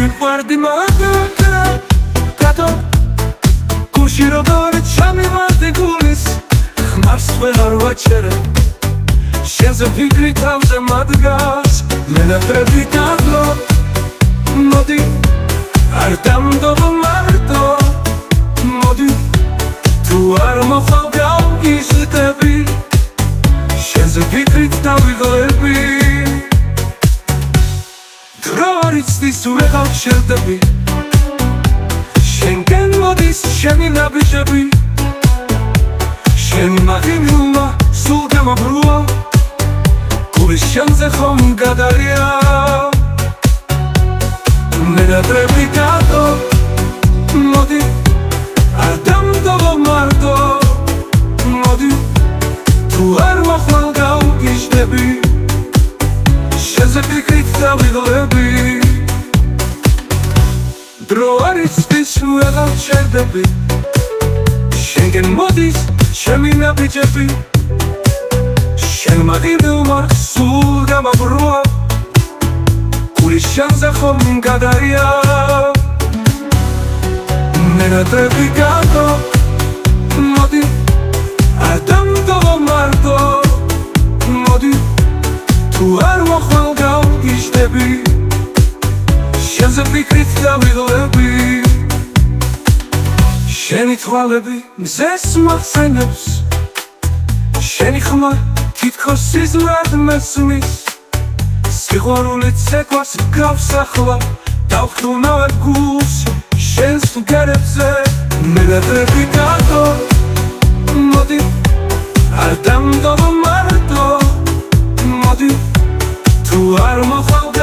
ვიყვარდი მაგათი კატო გულში როგორ ჩამივარდი გულის ხმარს ვეღარ ვაჩერე შენზე ფიქრი თავზე მადგას მენატრები დაბლო მოდი არ დამდობ მარტო მოდი თუ არ მოხვალ გავგიზრდები შენზე ფიქრით დავიღლები დრო არ იცდის ვეღარ შევდები შენგენ მოდის შენი ნაბიჯები შენი მაღიმილმა სულ გამაბრუა გულის შენზე ხომ გადარია მენატრები დადო მოდი არ დამდობ მარტო მოდი თუ არ მოხვალ გავგიზრდები შენზე ფიქრით დავიღლები დრო არ იცდის ვეღარ შევდები შენგენ მოდის ჩემი ნაბიჯები შენ მაღიმილმა სულ გამაბრუა გულის შენზე ხომ გადარია მენატრები დადო მოდი არ დამდობ მარტო მოდი თუ არ მოხვალ გავგიზრდები შენზე ფიქრით დავიღლები შენი თვალები მზეს მახსენებს შენი ხმა თითქოს სიზმრად მესმის სიყვარულით ცეკვას გავსახლა დავხტუნავებ გულს შენს მგერებზე მენატრები დადო მოდი არ დამდობ მარტო მოდი თუ არ მოხვალ